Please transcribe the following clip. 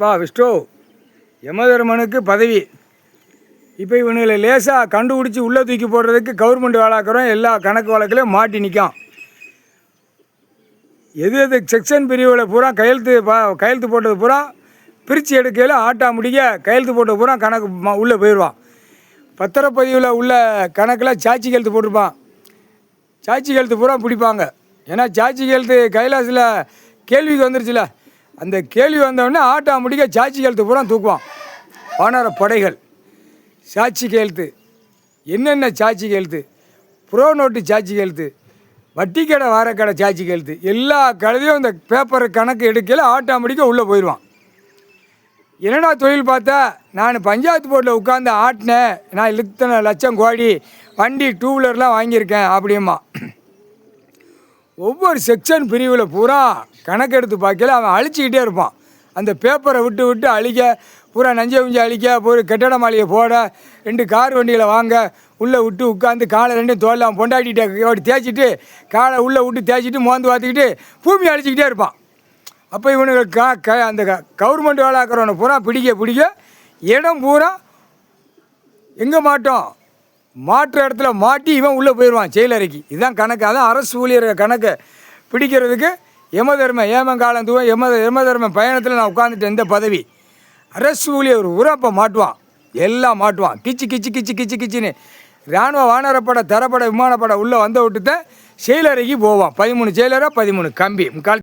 அப்பா விஷ்ணு யமதர்மனுக்கு பதவி. இப்போ இவனுங்களை லேசாக கண்டுபிடிச்சி உள்ளே தூக்கி போடுறதுக்கு கவர்மெண்ட் வேலாக்கிறோம் எல்லா கணக்கு வழக்கிலையும் மாட்டி நிற்கும். எது செக்ஷன் பிரிவில் பூரா கையெழுத்து போட்டது பூரா பிரித்து எடுக்கையில் ஆட்டா முடிக்க கையெழுத்து போட்டது பூரா கணக்கு உள்ளே போயிடுவான். பத்திரப்பதிவில் உள்ள கணக்கில் சாட்சி கையெழுத்து போட்டிருப்பான். சாட்சி கையெழுத்து பூரா பிடிப்பாங்க. ஏன்னா சாட்சி கையெழுத்து கைலாசில் கேள்விக்கு வந்துருச்சுல, அந்த கேள்வி வந்தவுடனே ஆட்டா முடிக்க சாட்சி கையெழுத்து பூரா தூக்குவான். வானர படைகள் சாட்சி கையெழுத்து, என்னென்ன சாட்சி கையெழுத்து, ப்ரோ நோட்டு சாட்சி கையெழுத்து, வட்டி கடை வாரக்கடை சாட்சி கையெழுத்து, எல்லா கழுதையும் இந்த பேப்பர் கணக்கு எடுக்கல ஆட்டா முடிக்க உள்ளே போயிடுவான். என்னடா தொழில் பார்த்தா, நான் பஞ்சாயத்து போர்டில் உட்காந்து ஆட்டினேன், நான் இத்தனை லட்சம் கோடி வண்டி டூ வீலர்லாம் வாங்கியிருக்கேன் அப்படிமா. ஒவ்வொரு செக்ஷன் பிரிவில் பூரா கணக்கெடுத்து பார்க்கல அவன் அழிச்சிக்கிட்டே இருப்பான். அந்த பேப்பரை விட்டு அழிக்க பூரா நஞ்சை அழிக்க ஒரு கட்டட மாளிகை போட 2 கார் வண்டிகளை வாங்க உள்ளே விட்டு உட்காந்து காலை 2 தோல்லாம் பொண்டாட்டிகிட்ட அப்படி தேய்ச்சிட்டு காலை உள்ளே விட்டு தேய்ச்சிட்டு மோந்து பார்த்துக்கிட்டு பூமி அழிச்சிக்கிட்டே இருப்பான். அப்போ இவனுக்கு அந்த கவர்மெண்ட் வேலைக்கிறவனை பூரா பிடிக்க இடம் பூரா எங்கே மாட்டோம், மாற்று இடத்துல மாட்டி இவன் உள்ளே போயிடுவான் செயலறைக்கு. இதுதான் கணக்கு. அதான் அரசு ஊழியர் கணக்கை பிடிக்கிறதுக்கு ஏமங்காலம் தூவம் யமதர்ம பயணத்தில் நான் உட்காந்துட்டேன். இந்த பதவி அரசு ஊழியர் பூரா இப்போ மாட்டுவான், எல்லாம் மாட்டுவான். கிச்சின்னு இராணுவ வானரப்படை தரப்படை விமானப்படை உள்ளே வந்த விட்டுத்தான் செயலறைக்கு போவான். 13 செயலரை 13 கம்பி